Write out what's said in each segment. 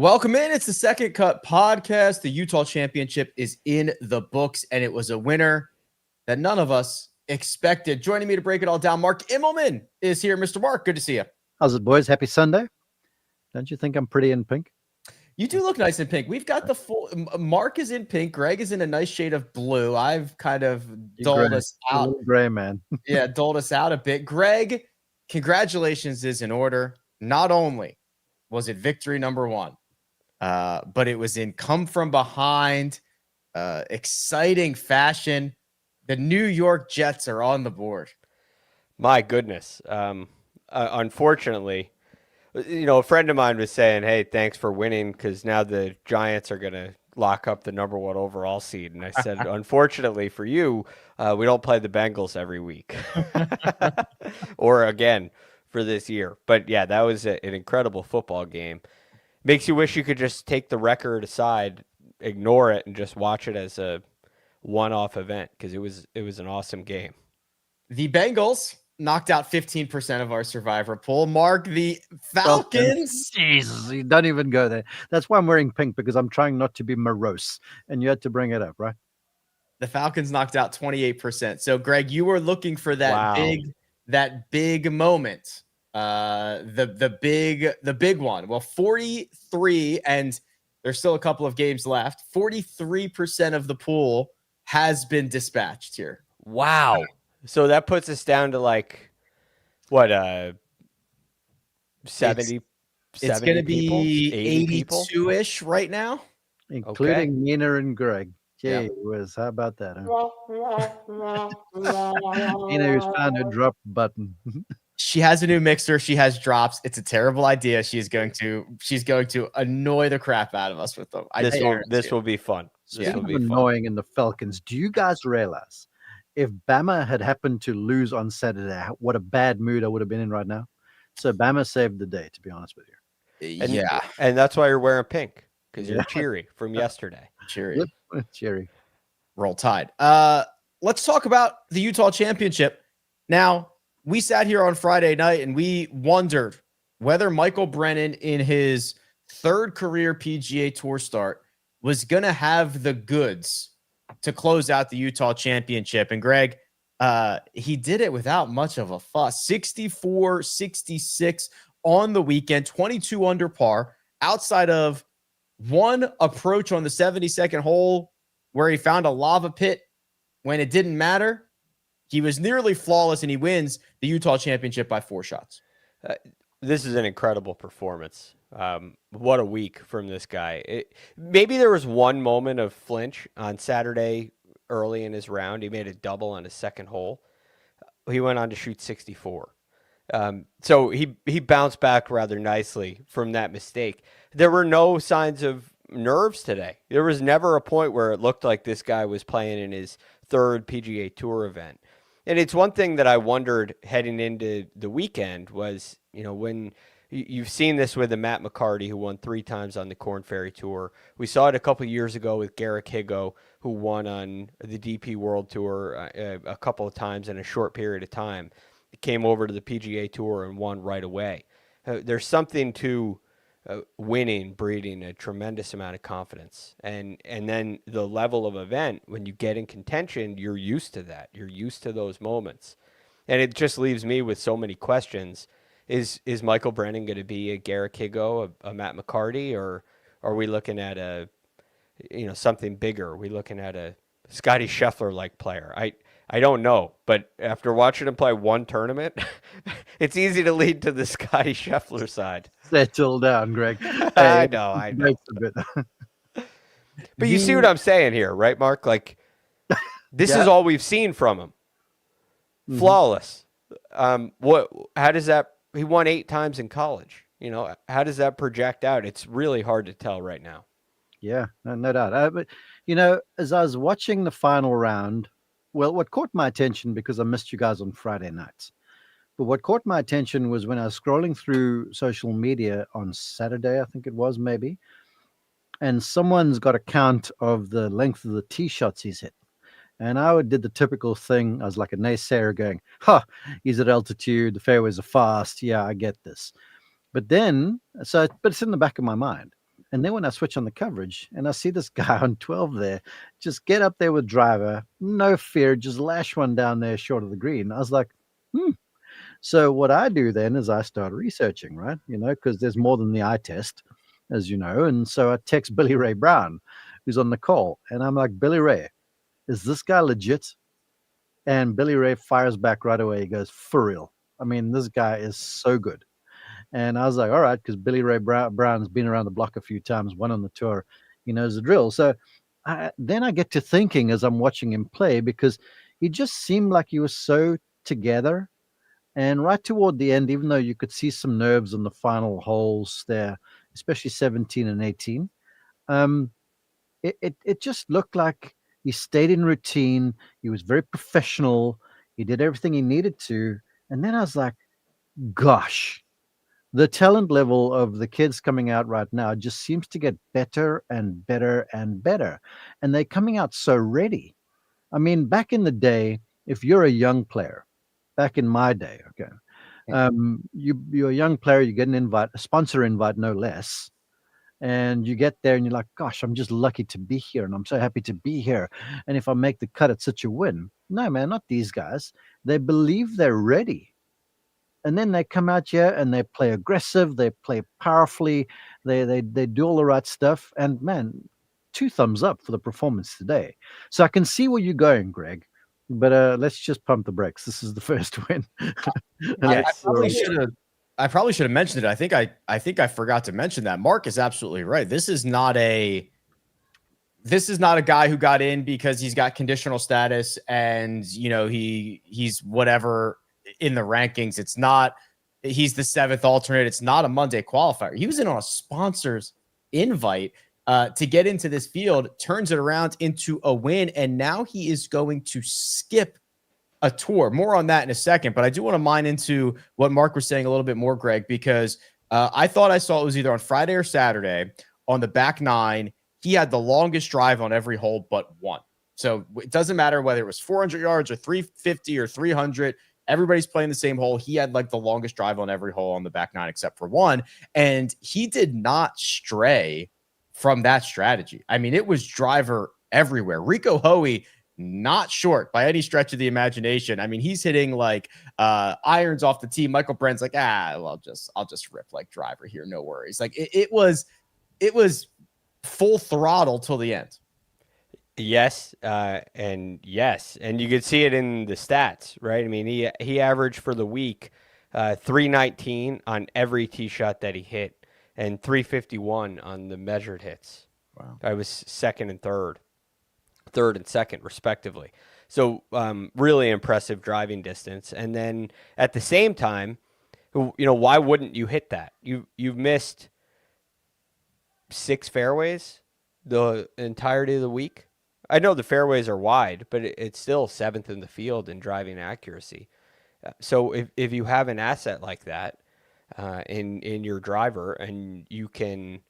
Welcome in. It's the Second Cut podcast. The Utah Championship is in the books, and it was a winner that none of us expected. Joining me to break it all down, Mark Immelman is here. Mr. Mark, good to see you. How's it, boys? Happy Sunday. Don't you think I'm pretty in pink? You do look nice in pink. We've got the full – Mark is in pink. Greg is in a nice shade of blue. I've kind of doled us out. Gray, man. Yeah, doled us out a bit. Greg, congratulations is in order. Not only was it victory number one, but it was in come from behind, exciting fashion. The New York Jets are on the board. My goodness. Unfortunately, a friend of mine was saying, hey, thanks for winning because now the Giants are going to lock up the number one overall seed. And I said, unfortunately for you, we don't play the Bengals every week or again for this year. But yeah, that was an incredible football game. Makes you wish you could just take the record aside, ignore it, and just watch it as a one-off event because it was an awesome game. The Bengals knocked out 15% of our survivor pool. Mark, the Falcons. Jesus, you don't even go there. That's why I'm wearing pink, because I'm trying not to be morose. And you had to bring it up, right? The Falcons knocked out 28%. So, Greg, you were looking for that big moment. The big one. Well, 43, and there's still a couple of games left. 43% of the pool has been dispatched here. Wow. So that puts us down to like what 70 it's going to people? be 82-ish right now, including Nina and Greg. Gee whiz, how about that? Nina who's found her drop button. She has a new mixer. She has drops. It's a terrible idea. She's going to annoy the crap out of us with them. This will be fun. This will be annoying in the Falcons. Do you guys realize if Bama had happened to lose on Saturday, what a bad mood I would have been in right now? So Bama saved the day, to be honest with you. And that's why you're wearing pink, because you're cheery from yesterday. Cheery. Yep. Cheery. Roll Tide. Let's talk about the Utah Championship. Now, we sat here on Friday night and we wondered whether Michael Brennan, in his third career PGA Tour start, was going to have the goods to close out the Utah Championship. And Greg, he did it without much of a fuss. 64-66 on the weekend, 22 under par, outside of one approach on the 72nd hole where he found a lava pit when it didn't matter. He was nearly flawless, and he wins the Utah Championship by 4 shots. This is an incredible performance. What a week from this guy. Maybe there was one moment of flinch on Saturday early in his round. He made a double on his second hole. He went on to shoot 64. So he bounced back rather nicely from that mistake. There were no signs of nerves today. There was never a point where it looked like this guy was playing in his third PGA Tour event. And it's one thing that I wondered heading into the weekend was, when you've seen this with the Matt McCarty, who won 3 times on the Korn Ferry Tour. We saw it a couple years ago with Garrick Higo, who won on the DP World Tour a couple of times in a short period of time. He came over to the PGA Tour and won right away. There's something to winning, breeding a tremendous amount of confidence. And then the level of event, when you get in contention, you're used to that. You're used to those moments. And it just leaves me with so many questions. Is Michael Brennan going to be a Garrick Higo, a Matt McCarty, or are we looking at something bigger? Are we looking at a Scotty Scheffler-like player? I don't know, but after watching him play one tournament, it's easy to lead to the Scotty Scheffler side. Settle down, Greg. I know. But you see what I'm saying here, right, Mark? Like, this is all we've seen from him. Mm-hmm. Flawless. How does that? He won 8 times in college. How does that project out? It's really hard to tell right now. Yeah, no doubt. But as I was watching the final round. Well, what caught my attention, because I missed you guys on Friday nights, but what caught my attention was when I was scrolling through social media on Saturday, I think it was maybe, and someone's got a count of the length of the tee shots he's hit. And I did the typical thing. I was like a naysayer going, he's at altitude, the fairways are fast. Yeah, I get this. But it's in the back of my mind. And then when I switch on the coverage and I see this guy on 12 there, just get up there with driver, no fear, just lash one down there short of the green. I was like, So what I do then is I start researching, right? Because there's more than the eye test, as you know. And so I text Billy Ray Brown, who's on the call. And I'm like, Billy Ray, is this guy legit? And Billy Ray fires back right away. He goes, for real. I mean, this guy is so good. And I was like, all right, because Billy Ray Brown's been around the block a few times, won on the tour. He knows the drill. So then I get to thinking as I'm watching him play, because he just seemed like he was so together. And right toward the end, even though you could see some nerves on the final holes there, especially 17 and 18, it just looked like he stayed in routine. He was very professional. He did everything he needed to. And then I was like, gosh, the talent level of the kids coming out right now just seems to get better and better and better. And they're coming out so ready. I mean, back in the day, if you're a young player, back in my day, okay, you're a young player, you get an invite, a sponsor invite, no less. And you get there and you're like, gosh, I'm just lucky to be here. And I'm so happy to be here. And if I make the cut, it's such a win. No, man, not these guys. They believe they're ready. And then they come out here and they play aggressive, they play powerfully, they do all the right stuff. And man, 2 thumbs up for the performance today. So I can see where you're going, Greg. But let's just pump the brakes. This is the first win. I probably should have mentioned it. I think I forgot to mention that. Mark is absolutely right. This is not a guy who got in because he's got conditional status and he's whatever in the rankings. It's not he's the 7th alternate. It's not a Monday qualifier. He was in on a sponsor's invite to get into this field, turns it around into a win, and now he is going to skip a tour. More on that in a second, but I do want to mine into what Mark was saying a little bit more, Greg, because I thought I saw it was either on Friday or Saturday on the back 9. He had the longest drive on every hole but one. So it doesn't matter whether it was 400 yards or 350 or 300. Everybody's playing the same hole. He had like the longest drive on every hole on the back 9 except for one. And he did not stray from that strategy. I mean, it was driver everywhere. Rico Hoey, not short by any stretch of the imagination. I mean, he's hitting like irons off the tee. Michael Brennan's like, I'll just rip like driver here. No worries. Like it was full throttle till the end. Yes, and yes, and you could see it in the stats, right? I mean, he averaged for the week 319 on every tee shot that he hit, and 351 on the measured hits. Wow, I was second and third and second respectively. So really impressive driving distance, and then at the same time, why wouldn't you hit that? You've missed 6 fairways the entirety of the week. I know the fairways are wide, but it's still 7th in the field in driving accuracy. So if you have an asset like that in your driver and you can,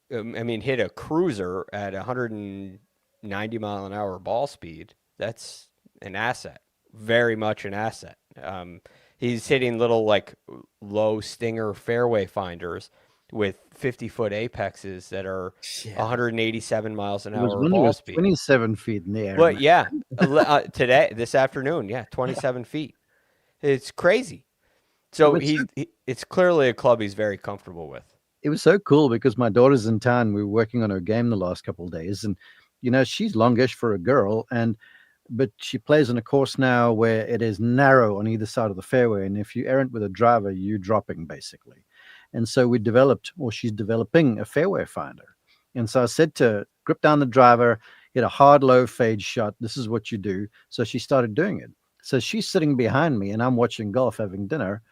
hit a cruiser at 190 mile an hour ball speed, that's an asset, very much an asset. He's hitting little like low stinger fairway finders with 50-foot apexes that are 187 miles an hour ball speed. 27 feet in the air. Well, yeah. This afternoon, 27 feet. It's crazy. So it's clearly a club he's very comfortable with. It was so cool because my daughter's in town. We were working on her game the last couple of days, and she's longish for a girl, but she plays on a course now where it is narrow on either side of the fairway, and if you errant with a driver, you're dropping basically. And so she's developing a fairway finder. And so I said to her, grip down the driver, hit a hard low fade shot. This is what you do. So she started doing it. So she's sitting behind me and I'm watching golf, having dinner.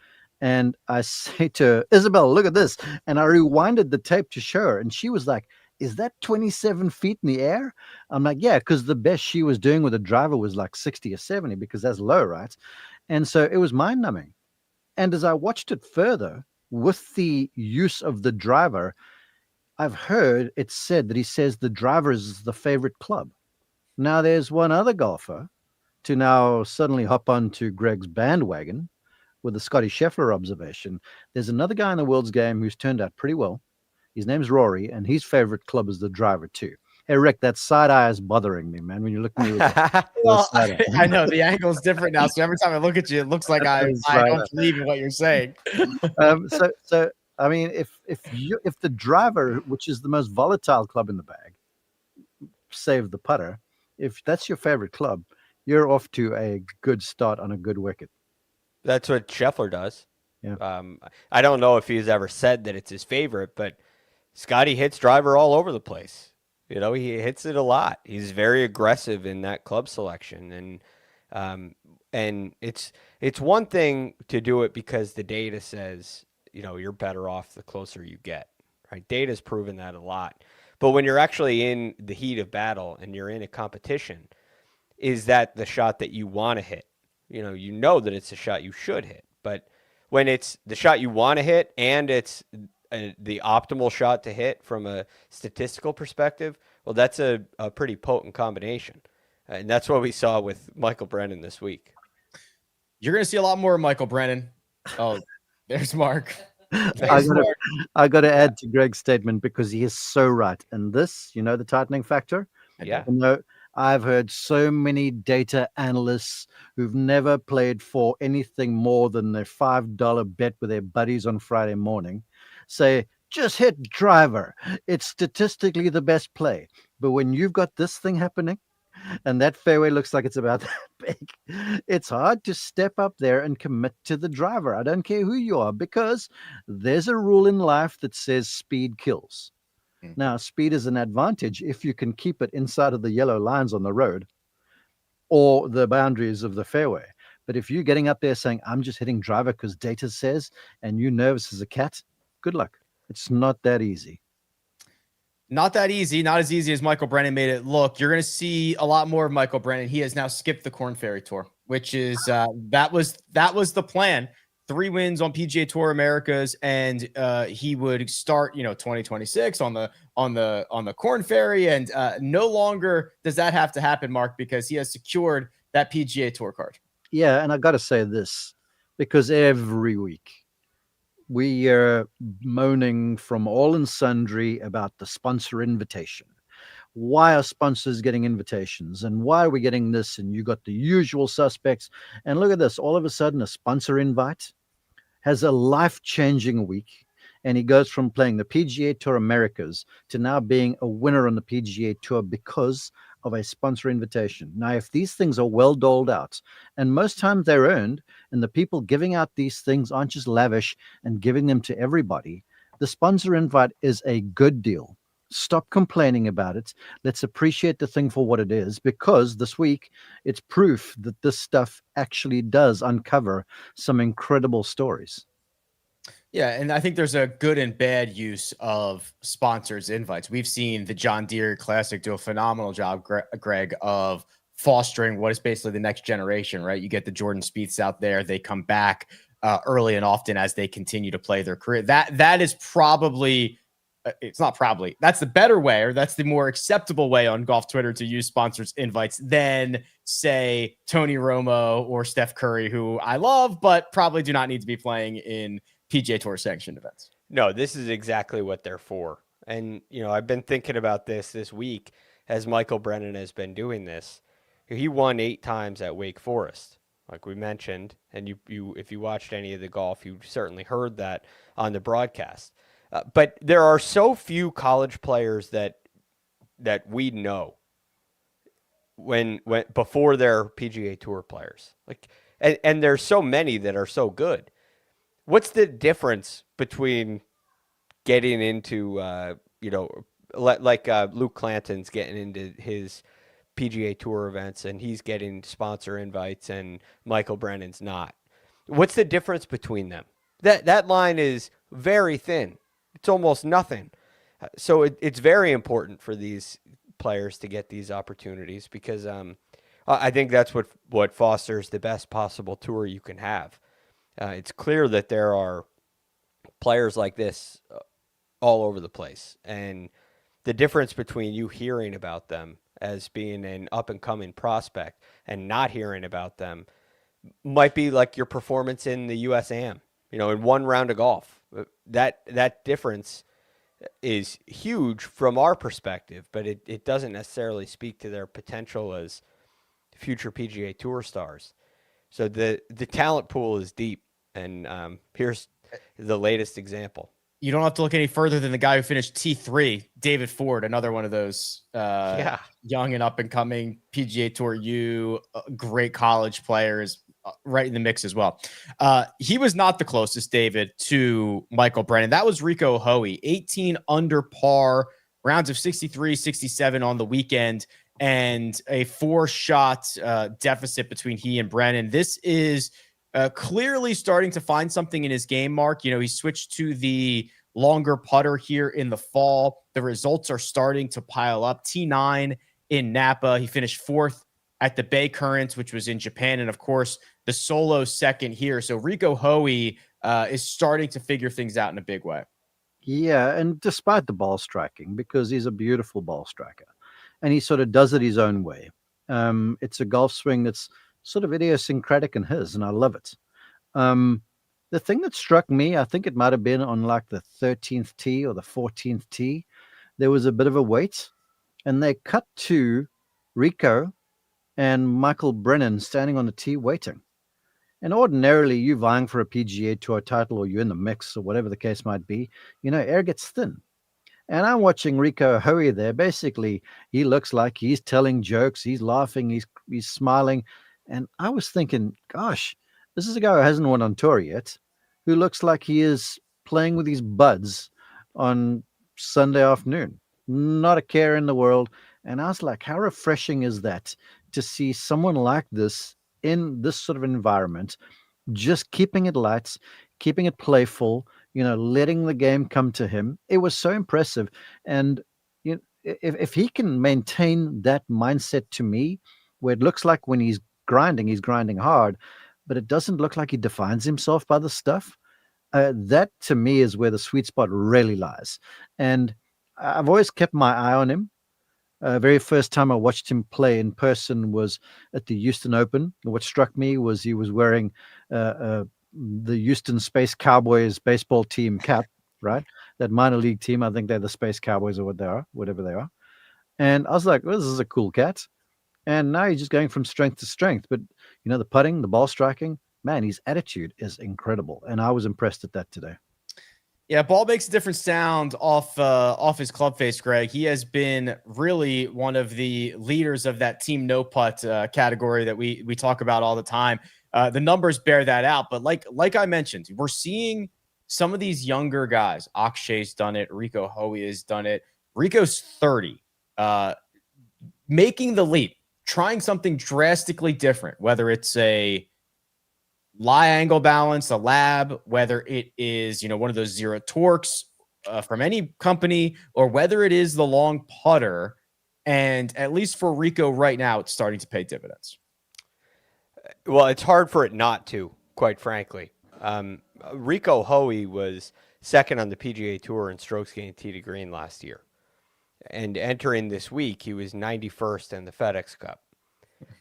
And I say to her, Isabel, look at this. And I rewinded the tape to show her. And she was like, is that 27 feet in the air? I'm like, yeah, because the best she was doing with a driver was like 60 or 70 because that's low, right? And so it was mind numbing. And as I watched it further, with the use of the driver, I've heard it said that he says the driver is the favorite club. Now there's one other golfer to now suddenly hop onto Greg's bandwagon with the Scotty Scheffler observation. There's another guy in the world's game who's turned out pretty well. His name's Rory, and his favorite club is the driver too. Hey, Rick, that side eye is bothering me, man. When you look at me with that Well, side eye. I know the angle's different now, so every time I look at you, it looks like I That's right. don't believe in what you're saying. So I mean, if the driver, which is the most volatile club in the bag, save the putter, if that's your favorite club, you're off to a good start on a good wicket. That's what Scheffler does. Yeah. I don't know if he's ever said that it's his favorite, but Scotty hits driver all over the place. You know, he hits it a lot. He's very aggressive in that club selection, and it's one thing to do it because the data says, you know, you're better off the closer you get. Right? Data's proven that a lot. But when you're actually in the heat of battle and you're in a competition, is that the shot that you want to hit? You know that it's a shot you should hit. But when it's the shot you want to hit and it's the optimal shot to hit from a statistical perspective, well, that's a pretty potent combination. And that's what we saw with Michael Brennan this week. You're going to see a lot more of Michael Brennan. Oh, there's Mark. I got to add to Greg's statement because he is so right. And this, the tightening factor. Yeah. I've heard so many data analysts who've never played for anything more than their $5 bet with their buddies on Friday morning say, just hit driver. It's statistically the best play. But when you've got this thing happening and that fairway looks like it's about that big, it's hard to step up there and commit to the driver. I don't care who you are, because there's a rule in life that says speed kills. Now, speed is an advantage if you can keep it inside of the yellow lines on the road or the boundaries of the fairway. But if you're getting up there saying, I'm just hitting driver because data says, and you're nervous as a cat, good luck. It's not that easy. Not that easy. Not as easy as Michael Brennan made it look. You're going to see a lot more of Michael Brennan. He has now skipped the Korn Ferry Tour, which is that was the plan. 3 wins on PGA Tour Americas, and he would start 2026 on the Korn Ferry, and no longer does that have to happen, Mark, because he has secured that PGA Tour card. Yeah, and I got to say this, because every week we are moaning from all and sundry about the sponsor invitation. Why are sponsors getting invitations, and why are we getting this? And you got the usual suspects. And look at this. All of a sudden, a sponsor invite has a life-changing week. And he goes from playing the PGA Tour Americas to now being a winner on the PGA Tour because of a sponsor invitation. Now, if these things are well doled out, and most times they're earned, and the people giving out these things aren't just lavish and giving them to everybody, the sponsor invite is a good deal. Stop complaining about it. Let's appreciate the thing for what it is, because this week it's proof that this stuff actually does uncover some incredible stories. Yeah, and I think there's a good and bad use of sponsors' invites. We've seen the John Deere Classic do a phenomenal job, Greg, of fostering what is basically the next generation, right? You get the Jordan Spieths out there. They come back early and often as they continue to play their career. That is probably... it's not probably, that's the better way, or that's the more acceptable way on golf Twitter to use sponsors invites than, say, Tony Romo or Steph Curry, who I love, but probably do not need to be playing in PGA Tour sanctioned events. No, this is exactly what they're for. And, I've been thinking about this week as Michael Brennan has been doing this. He won 8 times at Wake Forest, like we mentioned. And you if you watched any of the golf, you certainly heard that on the broadcast. But there are so few college players that we know when before they're PGA Tour players. And there's so many that are so good. What's the difference between getting into Luke Clanton's getting into his PGA Tour events and he's getting sponsor invites and Michael Brennan's not? What's the difference between them? That line is very thin. It's almost nothing. So it's very important for these players to get these opportunities, because I think that's what fosters the best possible tour you can have. It's clear that there are players like this all over the place. And the difference between you hearing about them as being an up-and-coming prospect and not hearing about them might be like your performance in the USAM, in one round of golf. That difference is huge from our perspective, but it doesn't necessarily speak to their potential as future PGA Tour stars. So the talent pool is deep, and here's the latest example. You don't have to look any further than the guy who finished T3, David Ford, another one of those young and up and coming PGA Tour great college players, right in the mix as well. He was not the closest, David, to Michael Brennan. That was Rico Hoey, 18 under par, rounds of 63, 67 on the weekend, and a 4-shot deficit between he and Brennan. This is clearly starting to find something in his game, Mark. You know, he switched to the longer putter here in the fall. The results are starting to pile up. T9 in Napa. He finished 4th at the Bay Currents, which was in Japan. And of course, the solo second here. So Rico Hoey is starting to figure things out in a big way. Yeah, and despite the ball striking, because he's a beautiful ball striker, and he sort of does it his own way. It's a golf swing that's sort of idiosyncratic in his, and I love it. The thing that struck me, I think it might have been on like the 13th tee or the 14th tee, there was a bit of a wait, and they cut to Rico and Michael Brennan standing on the tee waiting. And ordinarily, you vying for a PGA Tour title, or you're in the mix, or whatever the case might be, you know, air gets thin. And I'm watching Rico Hoey there. Basically, he looks like he's telling jokes, he's laughing, he's smiling. And I was thinking, gosh, this is a guy who hasn't won on tour yet, who looks like he is playing with his buds on Sunday afternoon. Not a care in the world. And I was like, how refreshing is that to see someone like this in this sort of environment, just keeping it light, keeping it playful, you know, letting the game come to him. It was so impressive. And you know, if he can maintain that mindset, to me, where it looks like when he's grinding hard, but it doesn't look like he defines himself by the stuff. That to me is where the sweet spot really lies. And I've always kept my eye on him. Very first time I watched him play in person was at the Houston Open. What struck me was he was wearing the Houston Space Cowboys baseball team cap, right? That minor league team. I think they're the Space Cowboys or what they are, whatever they are. And I was like, well, this is a cool cat. And now he's just going from strength to strength. But, you know, the putting, the ball striking, man, his attitude is incredible. And I was impressed at that today. Yeah, ball makes a different sound off his club face, Greg. He has been really one of the leaders of that team no putt category that we talk about all the time. The numbers bear that out. But like I mentioned, we're seeing some of these younger guys. Akshay's done it. Rico Hoey has done it. Rico's 30, making the leap, trying something drastically different, whether it's a lie angle balance, a lab, whether it is, you know, one of those zero torques from any company, or whether it is the long putter. And at least for Rico right now, it's starting to pay dividends. Well, it's hard for it not to, quite frankly. Rico Hoey was second on the PGA Tour in strokes gained tee to green last year. And entering this week, he was 91st in the FedEx Cup.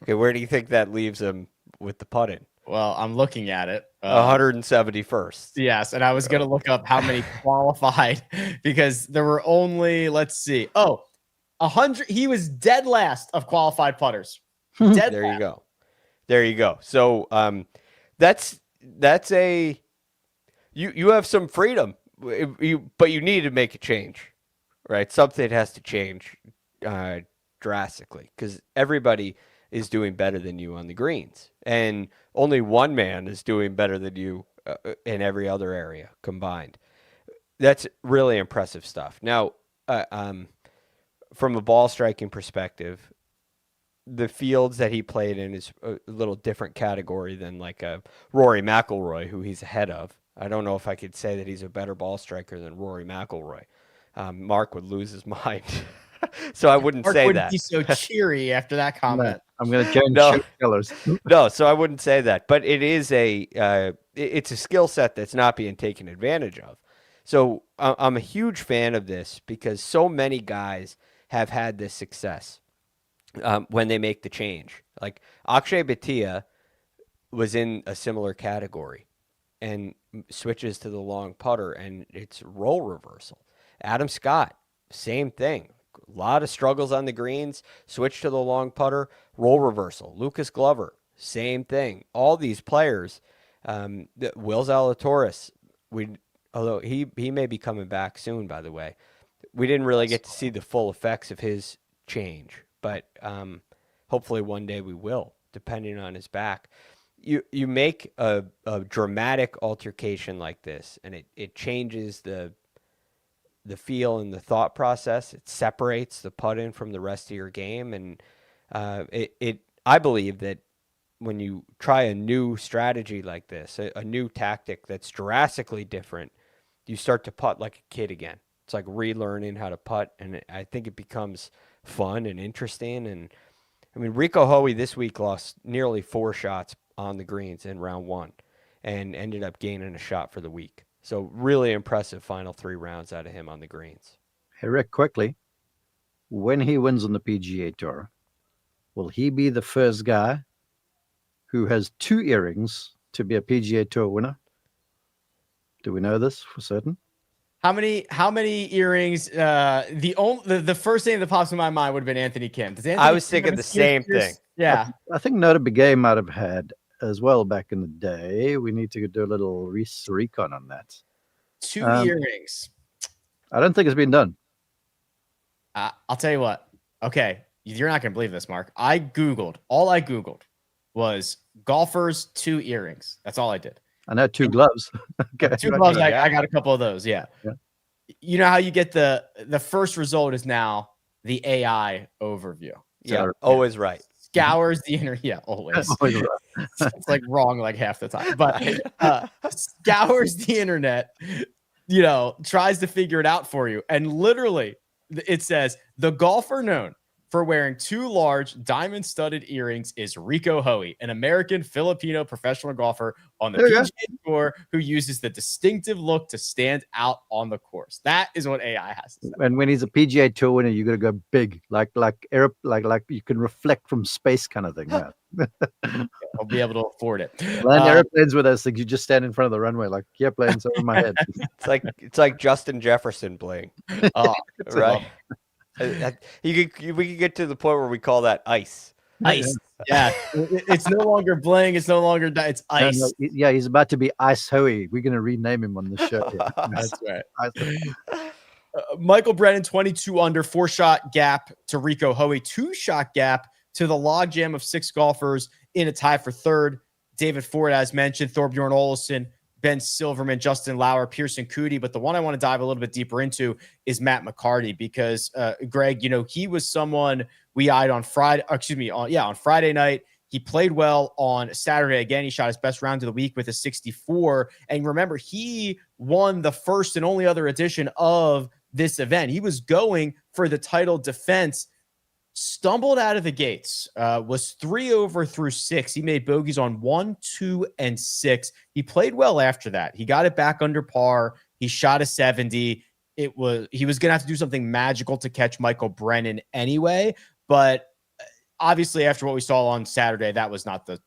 Okay, where do you think that leaves him with the putting? Well, I'm looking at it. 171st. Yes, and I was going to look up how many qualified, because there were only, let's see. 100. He was dead last of qualified putters. Dead There last. you go. There you go. So that's a you have some freedom, but you need to make a change, right? Something has to change drastically, because everybody is doing better than you on the greens, and only one man is doing better than you in every other area combined. That's really impressive stuff. Now, from a ball striking perspective, the fields that he played in is a little different category than like a Rory McIlroy, who he's ahead of. I don't know if I could say that he's a better ball striker than Rory McIlroy. Mark would lose his mind. So I wouldn't say that. Be so cheery after that comment. I'm going to change colors. No, so I wouldn't say that. But it is it's a skill set that's not being taken advantage of. So I'm a huge fan of this, because so many guys have had this success when they make the change. Like Akshay Bhatia was in a similar category and switches to the long putter, and it's role reversal. Adam Scott, same thing. A lot of struggles on the greens, switch to the long putter, roll reversal. Lucas Glover, same thing. All these players, Will Zalatoris, although he may be coming back soon, by the way. We didn't really get to see the full effects of his change, but hopefully one day we will, depending on his back. You make a dramatic altercation like this, and it changes the feel and the thought process. It separates the putt-in from the rest of your game, and I believe that when you try a new strategy like this, a new tactic that's drastically different, you start to putt like a kid again. It's like relearning how to putt, and I think it becomes fun and interesting. And I mean, Rico Hoey this week lost nearly 4 shots on the greens in round 1 and ended up gaining a shot for the week. So really impressive final 3 rounds out of him on the greens. Hey, Rick, quickly, when he wins on the PGA Tour, will he be the first guy who has 2 earrings to be a PGA Tour winner? Do we know this for certain? How many earrings? The first thing that pops in my mind would have been Anthony Kim. I was thinking the same thing. Yeah. I think Notre Begay might have had as well back in the day. We need to do a little recon on that. 2 earrings. I don't think it's been done. I'll tell you what. Okay. You're not going to believe this, Mark. All I Googled was golfers 2 earrings. That's all I did. I know 2 gloves. Okay. 2 gloves. I got a couple of those. Yeah. You know how you get the first result is now the AI overview. Yeah. Always right. Scours the internet. Yeah, always. It's like wrong like half the time. But scours the internet, tries to figure it out for you. And literally it says the golfer known for wearing 2 large diamond-studded earrings is Rico Hoey, an American Filipino professional golfer on the PGA Tour who uses the distinctive look to stand out on the course. That is what AI has to say. And when he's a PGA Tour winner, you got to go big, like you can reflect from space kind of thing. Yeah. I'll be able to afford it. Land airplanes with those things. You just stand in front of the runway, like planes over my head. It's like Justin Jefferson playing. Right. We could get to the point where we call that ice. Ice. Yeah. It's no longer bling. It's no longer it's ice. No, yeah, he's about to be Ice Hoey. We're going to rename him on the show. That's right. Michael Brennan, 22 under, 4-shot gap to Rico Hoey, 2-shot gap to the logjam of 6 golfers in a tie for 3rd. David Ford, as mentioned, Thorbjorn Olesen, Ben Silverman, Justin Lauer, Pearson Coody. But the one I want to dive a little bit deeper into is Matt McCarty, because Greg, he was someone we eyed on Friday. On Friday night. He played well on Saturday. Again, he shot his best round of the week with a 64. And remember, he won the first and only other edition of this event. He was going for the title defense. Stumbled out of the gates, was 3 over through 6. He made bogeys on 1, 2, and 6. He played well after that. He got it back under par. He shot a 70. He was going to have to do something magical to catch Michael Brennan anyway. But obviously, after what we saw on Saturday, that was not the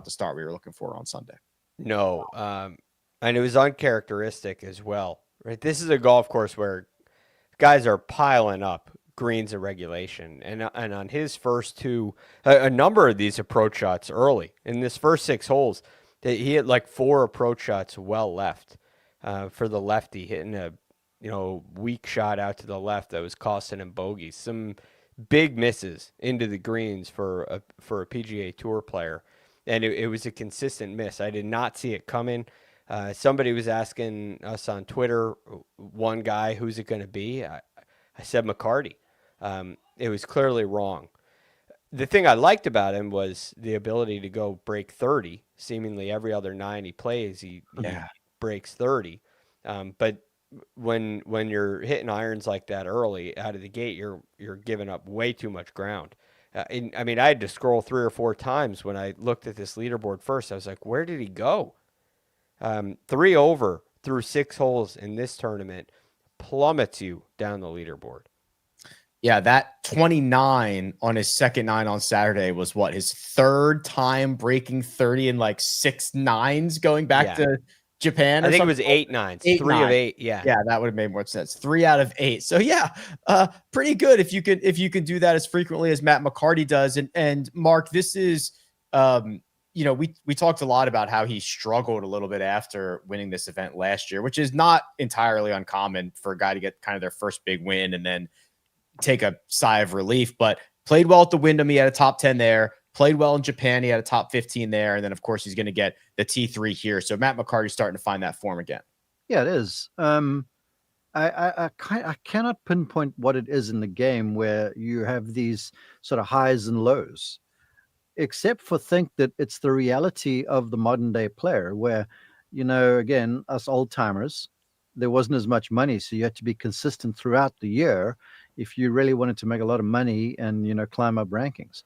start we were looking for on Sunday. No, and it was uncharacteristic as well. Right, this is a golf course where guys are piling up greens of regulation, and on his first 2, a number of these approach shots early in this first 6 holes, he had like 4 approach shots well left for the lefty, hitting a weak shot out to the left that was costing him bogeys. Some big misses into the greens for a PGA Tour player, and it was a consistent miss. I did not see it coming. Somebody was asking us on Twitter, one guy, who's it going to be? I said McCarty. It was clearly wrong. The thing I liked about him was the ability to go break 30. Seemingly every other 9 he plays, he breaks 30. But when you're hitting irons like that early out of the gate, you're giving up way too much ground. I had to scroll 3 or 4 times when I looked at this leaderboard first. I was like, where did he go? 3 over through 6 holes in this tournament plummets you down the leaderboard. Yeah, that 29 on his second 9 on Saturday was his 3rd time breaking 30 in like 6 9s going back to Japan. I Or think it something. was 8 nines, 8, 3 of 9. 8. Yeah. Yeah, that would have made more sense. 3 out of 8. So yeah, pretty good if you can do that as frequently as Matt McCarty does. And Mark, this is we talked a lot about how he struggled a little bit after winning this event last year, which is not entirely uncommon for a guy to get kind of their first big win and then take a sigh of relief. But played well at the Wyndham. He had a top 10 there. Played well in Japan. He had a top 15 there. And then, of course, he's going to get the T3 here. So Matt McCarty's starting to find that form again. Yeah, it is. I cannot pinpoint what it is in the game where you have these sort of highs and lows, except for think that it's the reality of the modern day player where, again, us old timers, there wasn't as much money. So you had to be consistent throughout the year if you really wanted to make a lot of money and, climb up rankings.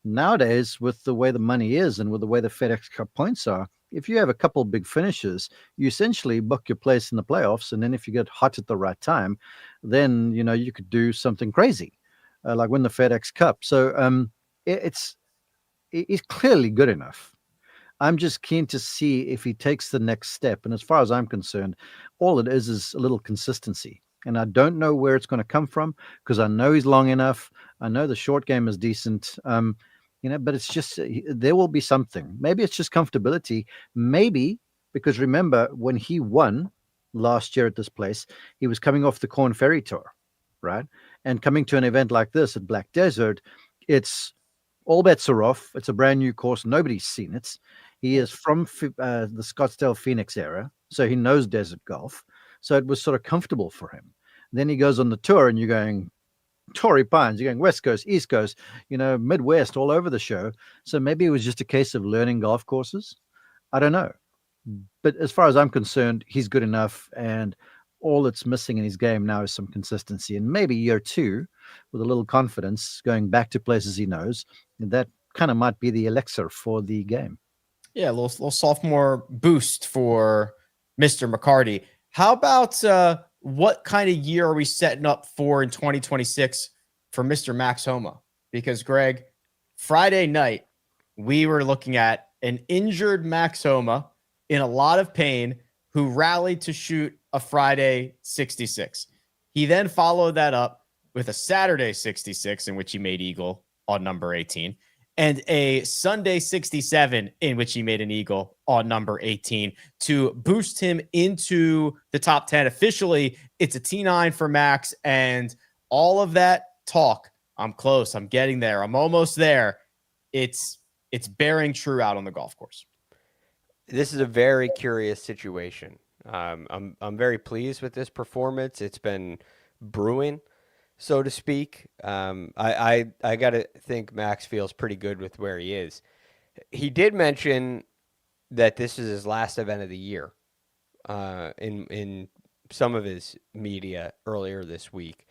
Nowadays, with the way the money is and with the way the FedEx Cup points are, if you have a couple big finishes, you essentially book your place in the playoffs. And then if you get hot at the right time, then, you could do something crazy, like win the FedEx Cup. So it's clearly good enough. I'm just keen to see if he takes the next step. And as far as I'm concerned, all it is a little consistency. And I don't know where it's going to come from because I know he's long enough. I know the short game is decent. But it's just there will be something. Maybe it's just comfortability. Maybe because remember when he won last year at this place, he was coming off the Corn Ferry Tour, right? And coming to an event like this at Black Desert, it's all bets are off. It's a brand new course. Nobody's seen it. He is from the Scottsdale Phoenix area, so he knows desert golf. So it was sort of comfortable for him. Then he goes on the tour, and you're going Torrey Pines, you're going West Coast, East Coast, Midwest, all over the show. So maybe it was just a case of learning golf courses. I don't know. But as far as I'm concerned, he's good enough. And all that's missing in his game now is some consistency. And maybe year 2, with a little confidence, going back to places he knows, that kind of might be the elixir for the game. Yeah, a little sophomore boost for Mr. McCarty. How about what kind of year are we setting up for in 2026 for Mr. Max Homa? Because, Greg, Friday night, we were looking at an injured Max Homa in a lot of pain who rallied to shoot a Friday 66. He then followed that up with a Saturday 66 in which he made eagle on number 18 and a Sunday 67 in which he made an eagle on number 18 to boost him into the top 10. Officially, it's a T9 for Max, and all of that talk, I'm close, I'm getting there, I'm almost there, it's bearing true out on the golf course. This is a very curious situation. I'm very pleased with this performance. It's been brewing, so to speak. I got to think Max feels pretty good with where he is. He did mention that this is his last event of the year in some of his media earlier this week.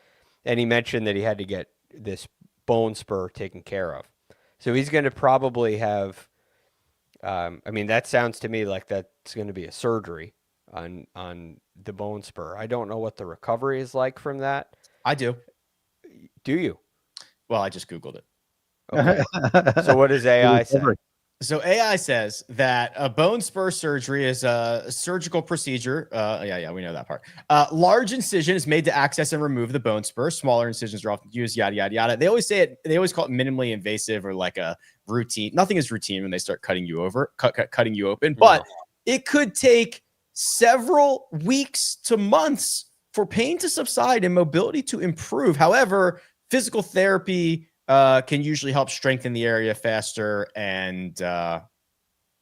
And he mentioned that he had to get this bone spur taken care of. So he's going to probably have, that sounds to me like that's going to be a surgery on the bone spur. I don't know what the recovery is like from that. I do. Do you? Well, I just Googled it. Okay. So what does AI say? So AI says that a bone spur surgery is a surgical procedure. Yeah, we know that part. Large incision is made to access and remove the bone spur. Smaller incisions are often used, yada, yada, yada. They always call it minimally invasive or like a routine. Nothing is routine when they start cutting you open, but it could take several weeks to months for pain to subside and mobility to improve. However, physical therapy can usually help strengthen the area faster, and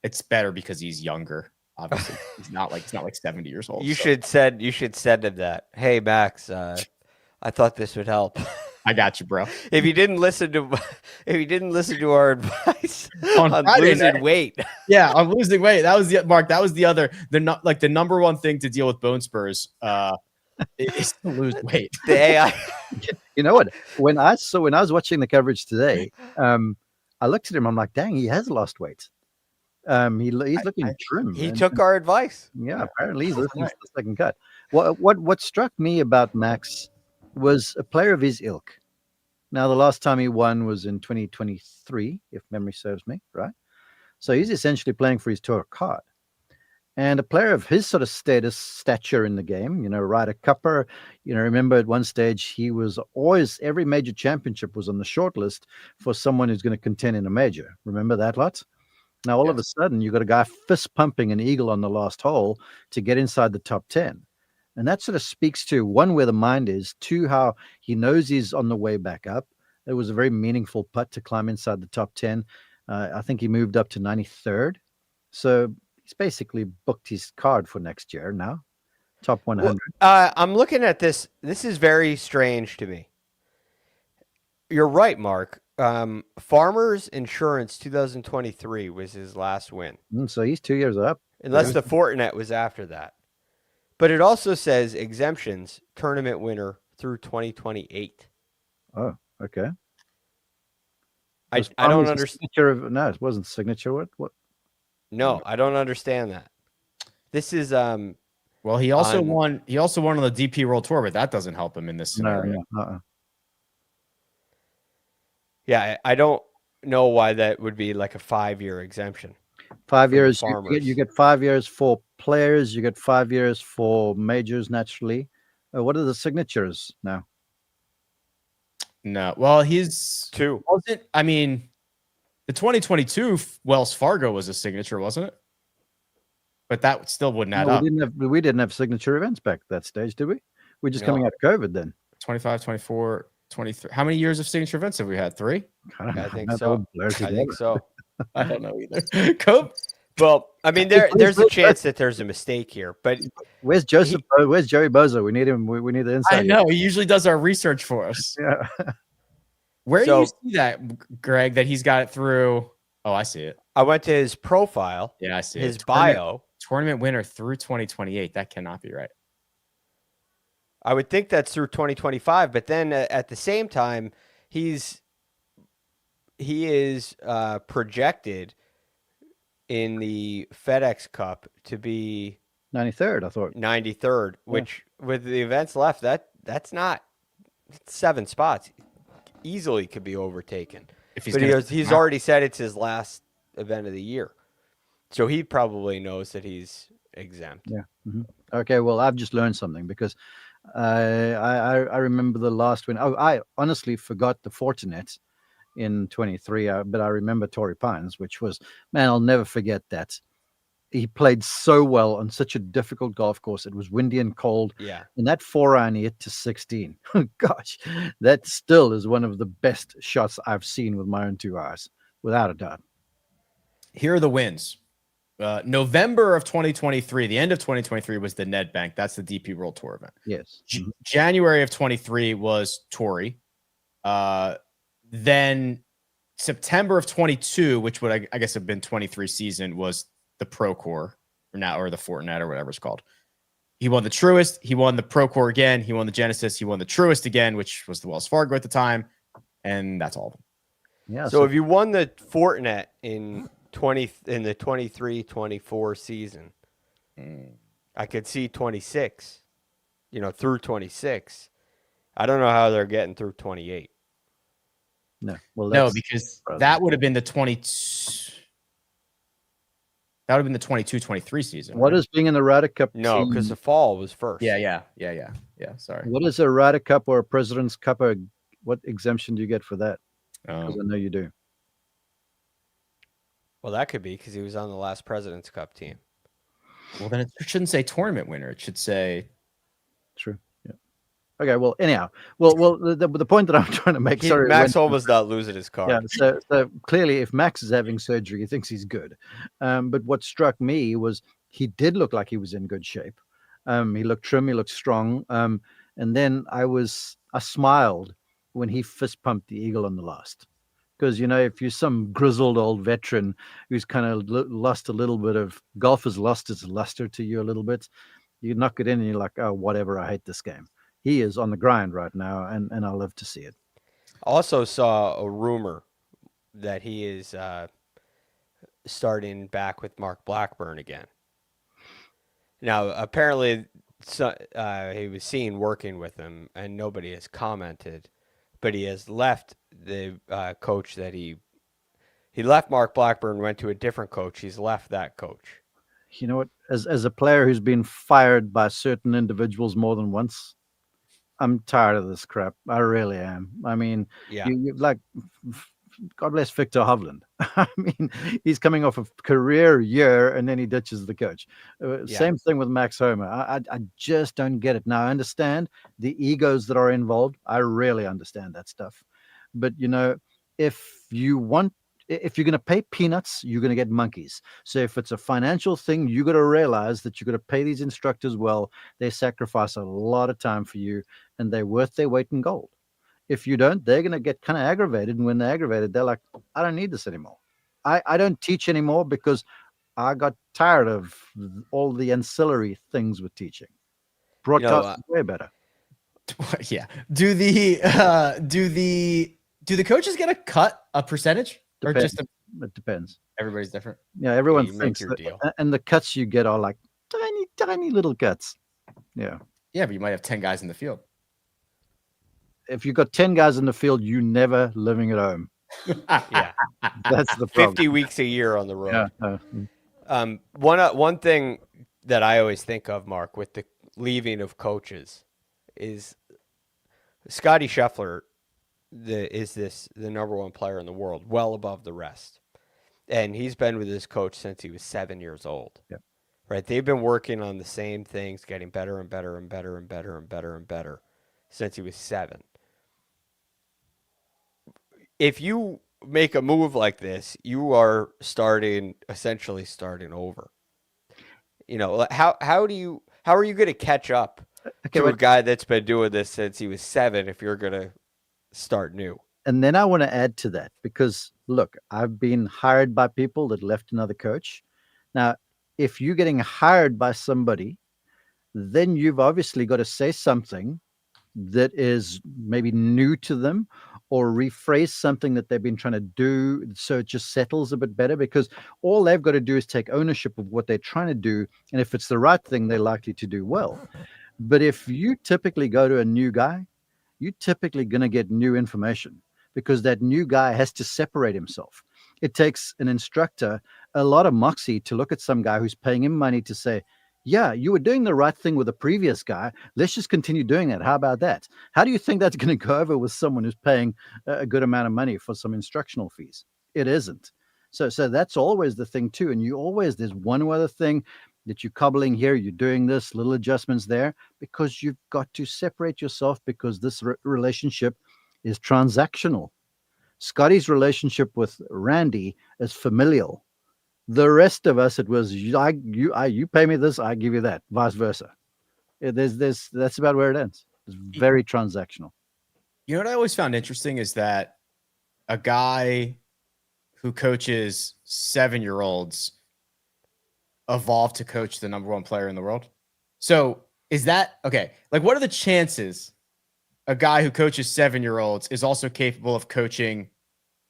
it's better because he's younger. Obviously, he's not like 70 years old. You should said to that. Hey, Max, I thought this would help. I got you, bro. If you didn't listen to our advice on losing weight, yeah, on losing weight, that was the number one thing to deal with bone spurs. Is to lose weight. The AI. You know what? When I was watching the coverage today, I looked at him. I'm like, dang, he has lost weight. He's looking trim. He took our advice. Yeah, apparently he's listening to the second cut. What struck me about Max was a player of his ilk. Now, the last time he won was in 2023, if memory serves me, right? So he's essentially playing for his tour card. And a player of his sort of stature in the game, Ryder Cupper, remember at one stage he was always, every major championship was on the short list for someone who's going to contend in a major. Remember that lot? Now, all of a sudden, you've got a guy fist pumping an eagle on the last hole to get inside the top 10. And that sort of speaks to, one, where the mind is, two, how he knows he's on the way back up. It was a very meaningful putt to climb inside the top 10. I think he moved up to 93rd. So he's basically booked his card for next year now. Top 100. I'm looking at this. This is very strange to me. You're right, Mark. Farmers Insurance 2023 was his last win. So he's 2 years up. Unless the Fortinet was after that. But it also says exemptions, tournament winner through 2028. Oh, okay. I don't understand. No, it wasn't signature. What? No, I don't understand that. This is well, he also won on the DP World Tour, but that doesn't help him in this scenario. No. Yeah, I don't know why that would be like a 5-year exemption. 5 years, you get 5 years for players, you get 5 years for majors naturally. What are the signatures now? No, well, he's 2. I mean, the 2022 Wells Fargo was a signature, wasn't it? But that still wouldn't add up. We didn't have signature events back at that stage, did we? We're just coming out of COVID then. 25, 24, 23. How many years of signature events have we had? 3? I think so. I don't know either. Cope? Well, I mean, there's a chance that there's a mistake here, but where's Joseph? Where's Joey Bozo? We need him. We need the insight. I know. He usually does our research for us. Yeah. Where do you see that, Greg, that he's got it through? Oh, I see it. I went to his profile. Yeah, I see his it. bio. Tournament winner through 2028. That cannot be right. I would think that's through 2025, but then at the same time, he is projected in the FedEx Cup to be 93rd. I thought 93rd, which with the events left, that's not 7 spots. Easily could be overtaken. He's already said it's his last event of the year, so he probably knows that he's exempt. Yeah. Mm-hmm. Okay. Well, I've just learned something because I remember the last win. Oh, I honestly forgot the Fortinet in 23, but I remember Torrey Pines, which was, man, I'll never forget that. He played so well on such a difficult golf course. It was windy and cold. Yeah. And that 4-iron he hit to 16. Gosh, that still is one of the best shots I've seen with my own 2 eyes, without a doubt. Here are the wins. November of 2023, the end of 2023 was the Nedbank. That's the DP World Tour event. Yes. January of 23 was Torrey. Then September of 22, which would I guess have been 23 season, was the Procore or the Fortinet or whatever it's called. He won the Truist. He won the Procore again. He won the Genesis. He won the Truist again, which was the Wells Fargo at the time. And that's all of them. Yeah. So if you won the Fortinet in the 23-24 season, I could see 26, through 26. I don't know how they're getting through 28. No. Well, no, because that would have been the 20. That would have been the 22-23 season. What is being in the Ryder Cup? No, because the fall was first. Yeah. Sorry. What is a Ryder Cup or a President's Cup? Or what exemption do you get for that? Because I know you do. Well, that could be because he was on the last President's Cup team. Well, then it shouldn't say tournament winner. It should say. True. Yeah. Okay. Well, anyhow. Well. The point that I'm trying to make. Max almost not losing his card. Yeah. So clearly, if Max is having surgery, he thinks he's good. But what struck me was he did look like he was in good shape. He looked trim. He looked strong. And then I smiled when he fist pumped the eagle on the last. Because, if you're some grizzled old veteran who's kind of lost a little bit of golf, has lost its luster to you a little bit, you knock it in and you're like, oh, whatever, I hate this game. He is on the grind right now, and I'll live to see it. Also saw a rumor that he is starting back with Mark Blackburn again. Now, apparently, he was seen working with him, and nobody has commented. But he has left the coach that he left Mark Blackburn, went to a different coach. He's left that coach. You know what? as a player who's been fired by certain individuals more than once, I'm tired of this crap. I really am. I mean, Yeah. you like, God bless Victor Hovland. I mean, he's coming off a career year and then he ditches the coach. Yeah. Same thing with Max Homer. I just don't get it. Now, I understand the egos that are involved. I really understand that stuff. But, if you're going to pay peanuts, you're going to get monkeys. So if it's a financial thing, you got to realize that you got to pay these instructors well. They sacrifice a lot of time for you, and they're worth their weight in gold. If you don't, they're going to get kind of aggravated. And when they're aggravated, they're like, I don't need this anymore. I don't teach anymore because I got tired of all the ancillary things with teaching. Broadcast is way better. Yeah. Do the coaches get a percentage? Depends. Or just It depends. everybody's different? Yeah, everyone you make thinks your that, deal. and the cuts you get are like tiny, tiny little cuts. Yeah. Yeah, but you might have 10 guys in the field. If you've got 10 guys in the field, you never living at home. Yeah. That's the problem. 50 weeks a year on the road. Yeah. One thing that I always think of, Mark, with the leaving of coaches is Scotty Scheffler is the number one player in the world, well above the rest. And he's been with his coach since he was 7 years old. Yep. Right? They've been working on the same things, getting better and better and better and better and better and better since he was 7. If you make a move like this, you are essentially starting over. How are you going to catch up to a guy that's been doing this since he was 7 if you're going to start new? And then I want to add to that because, look, I've been hired by people that left another coach. Now, if you're getting hired by somebody, then you've obviously got to say something that is maybe new to them or rephrase something that they've been trying to do so it just settles a bit better, because all they've got to do is take ownership of what they're trying to do. And if it's the right thing, they're likely to do well. But if you typically go to a new guy, you're typically going to get new information because that new guy has to separate himself. It takes an instructor a lot of moxie to look at some guy who's paying him money to say, yeah, you were doing the right thing with the previous guy. Let's just continue doing that. How about that? How do you think that's going to go over with someone who's paying a good amount of money for some instructional fees? It isn't. So that's always the thing too. And there's one other thing that you're cobbling here. You're doing this, little adjustments there, because you've got to separate yourself because this relationship is transactional. Scotty's relationship with Randy is familial. The rest of us, it was you pay me this, I give you that, vice versa. That's about where it ends. It's very transactional. You know what I always found interesting is that a guy who coaches 7-year-olds evolved to coach the number one player in the world. So is that okay? Like, what are the chances a guy who coaches 7-year-olds is also capable of coaching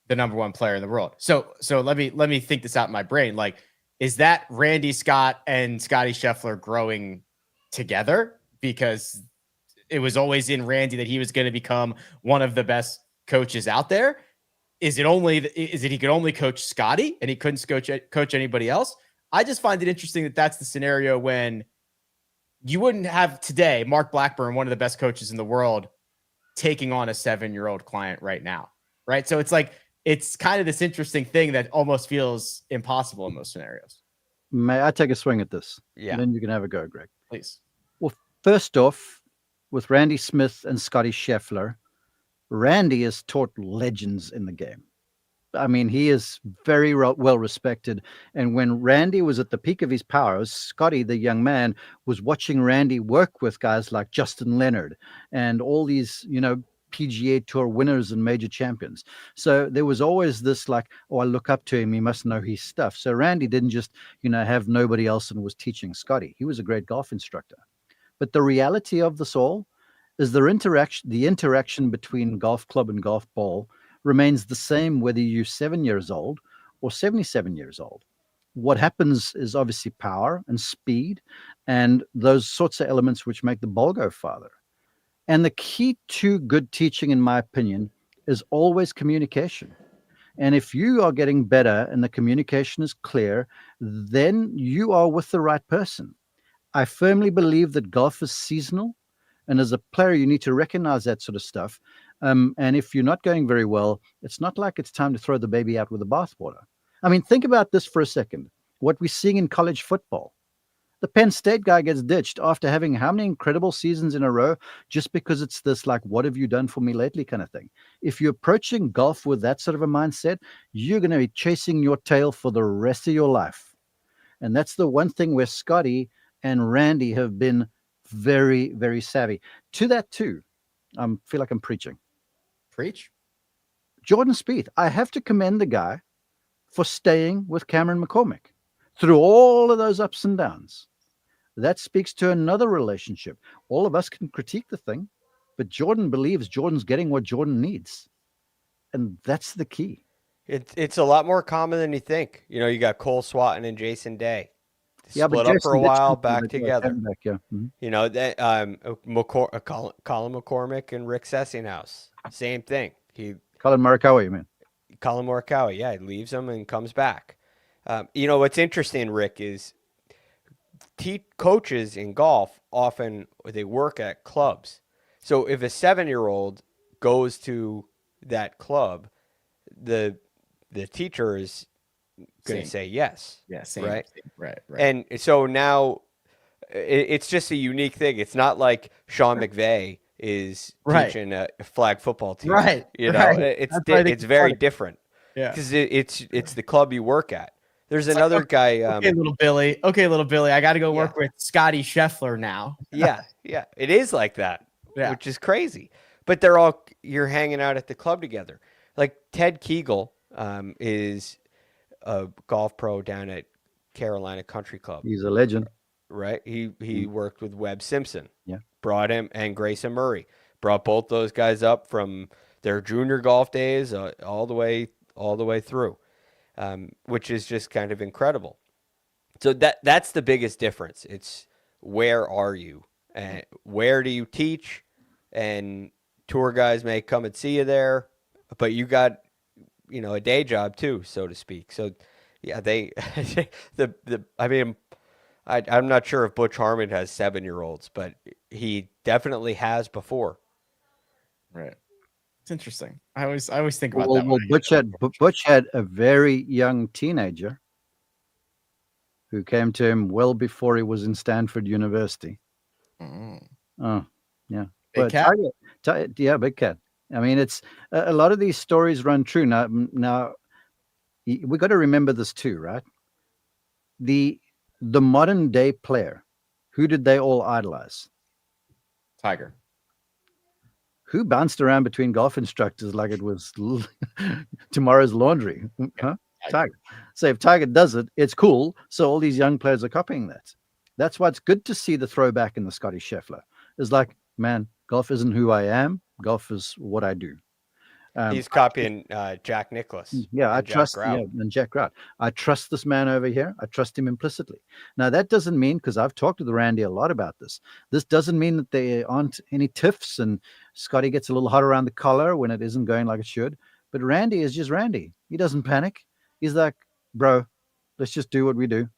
the number one player in the world? So let me think this out in my brain. Like, is that Randy Scott and Scotty Scheffler growing together because it was always in Randy that he was going to become one of the best coaches out there? Is it he could only coach Scotty and he couldn't coach anybody else? I just find it interesting that that's the scenario when you wouldn't have today Mark Blackburn, one of the best coaches in the world, taking on a 7-year-old client right now. Right. So it's like, it's kind of this interesting thing that almost feels impossible in most scenarios. May I take a swing at this? Yeah. And then you can have a go, Greg. Please. Well, first off, with Randy Smith and Scotty Scheffler, Randy has taught legends in the game. I mean, he is very well respected. And when Randy was at the peak of his powers, Scotty, the young man, was watching Randy work with guys like Justin Leonard and all these, PGA Tour winners and major champions. So there was always this like, oh, I look up to him. He must know his stuff. So Randy didn't just, have nobody else and was teaching Scotty. He was a great golf instructor. But the reality of this all is the interaction between golf club and golf ball remains the same whether you're 7 years old or 77 years old. What happens is obviously power and speed and those sorts of elements which make the ball go farther. And the key to good teaching, in my opinion, is always communication. And if you are getting better and the communication is clear, then you are with the right person. I firmly believe that golf is seasonal. And as a player, you need to recognize that sort of stuff. And if you're not going very well, it's not like it's time to throw the baby out with the bathwater. I mean, think about this for a second. What we're seeing in college football. The Penn State guy gets ditched after having how many incredible seasons in a row just because it's this like, what have you done for me lately kind of thing. If you're approaching golf with that sort of a mindset, you're going to be chasing your tail for the rest of your life. And that's the one thing where Scotty and Randy have been very, very savvy. To that too, I feel like I'm preaching. Preach. Jordan Spieth, I have to commend the guy for staying with Cameron McCormick through all of those ups and downs. That speaks to another relationship. All of us can critique the thing, but Jordan believes Jordan's getting what Jordan needs. And that's the key. It's a lot more common than you think. You know, you got Cole Swatton and Jason Day. Yeah, Split up for a while, back together. Back, yeah. Mm-hmm. You know, that Colin McCormick and Rick Sessinghouse, same thing. Colin Morikawa, you mean? Colin Morikawa, yeah, he leaves them and comes back. You know, what's interesting, Rick, is coaches in golf often they work at clubs. So if a 7-year-old goes to that club, the teacher is going to say yes. Yeah, same. Right? Same, right. And so now it's just a unique thing. It's not like Sean McVay is teaching a flag football team. Right. You know, right. it's very different. Yeah. Because it's the club you work at. There's another guy. Okay, little Billy. I got to go work with Scotty Scheffler now. Yeah. It is like that, which is crazy. But you're hanging out at the club together. Like Ted Kegel is a golf pro down at Carolina Country Club. He's a legend. Right? He worked with Webb Simpson. Yeah. Brought him, and Grayson Murray. Brought both those guys up from their junior golf days all the way through. Which is just kind of incredible. So that's the biggest difference. It's where are you and where do you teach, and tour guys may come and see you there, but you got, you know, a day job too, so to speak. So yeah, I'm not sure if Butch Harmon has 7-year-olds, but he definitely has before. Right. It's interesting. I always think about that. Well, Butch had a very young teenager who came to him well before he was in Stanford University. Mm. Oh, yeah. Big cat? Yeah, big cat. I mean, it's a lot of these stories run true. Now we got to remember this too, right? The modern day player, who did they all idolize? Tiger. Who bounced around between golf instructors like it was tomorrow's laundry? Huh? Tiger. So if Tiger does it, it's cool. So all these young players are copying that. That's why it's good to see the throwback in the Scotty Scheffler. It's like, man, golf isn't who I am. Golf is what I do. He's copying Jack Nicklaus. Yeah, and Jack Grout. I trust this man over here. I trust him implicitly. Now, that doesn't mean, because I've talked to Randy a lot about this, this doesn't mean that there aren't any tiffs and Scotty gets a little hot around the collar when it isn't going like it should. But Randy is just Randy. He doesn't panic. He's like, bro, let's just do what we do.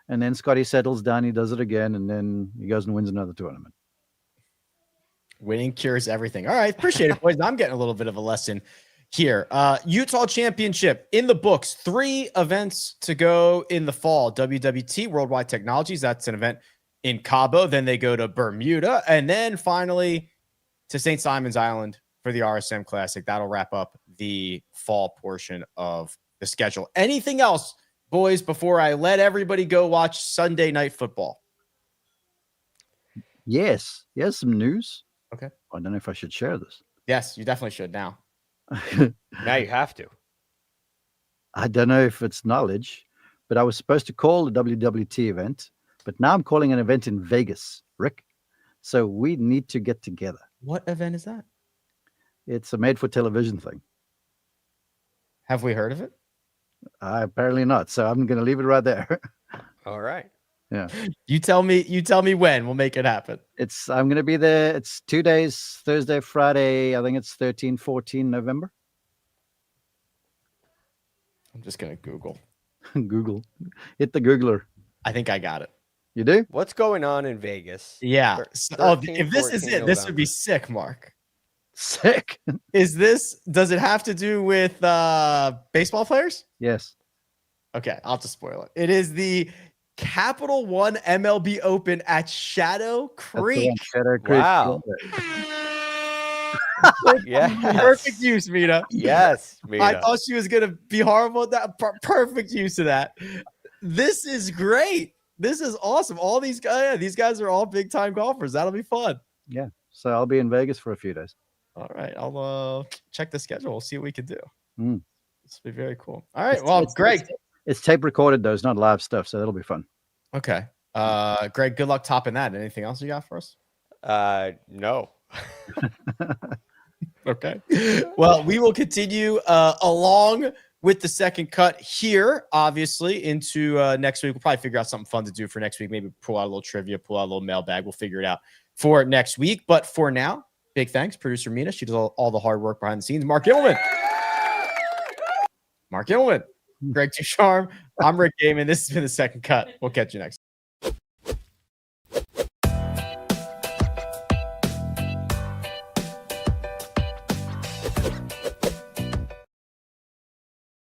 And then Scotty settles down. He does it again. And then he goes and wins another tournament. Winning cures everything. All right. Appreciate it, boys. I'm getting a little bit of a lesson here. Utah Championship in the books. 3 events to go in the fall. WWT, Worldwide Technologies. That's an event in Cabo. Then they go to Bermuda. And then finally to St. Simon's Island for the RSM Classic. That'll wrap up the fall portion of the schedule. Anything else, boys, before I let everybody go watch Sunday Night Football? Yes. Here's some news. Okay. I don't know if I should share this. Yes, you definitely should now. Now you have to. I don't know if it's knowledge, but I was supposed to call the WWT event, but now I'm calling an event in Vegas, Rick. So we need to get together. What event is that? It's a made-for-television thing. Have we heard of it? Apparently not. So I'm going to leave it right there. All right. Yeah. You tell me when. We'll make it happen. I'm going to be there. It's 2 days, Thursday, Friday. I think it's 13, 14 November. I'm just gonna Google. Google. Hit the Googler. I think I got it. You do? What's going on in Vegas? Yeah. Thir- If this is 13, it, this would be November. sick, Mark. Sick. Does it have to do with baseball players? Yes. Okay, I'll have to spoil it. It is the Capital One MLB Open at Shadow That's the Creek. one, Shadow Creek. Wow. Yes. Perfect use, Mina. Yes, I Mina. thought she was gonna be horrible at that. Perfect use of that. This is great. This is awesome. All these guys are all big time golfers. That'll be fun. Yeah. So I'll be in Vegas for a few days. All right, I'll check the schedule. We'll see what we can do. Mm. This will be very cool. All right, well, Greg. It's tape recorded though. It's not live stuff, so that'll be fun. Okay, Greg. Good luck topping that. Anything else you got for us? No. Okay. Well, we will continue along with the second cut here, obviously, into next week. We'll probably figure out something fun to do for next week. Maybe pull out a little trivia, pull out a little mailbag. We'll figure it out for next week. But for now, big thanks, producer Mina. She does all the hard work behind the scenes. Mark Immelman. Greg DuCharme. I'm Rick Gehman. This has been the second cut. We'll catch you next.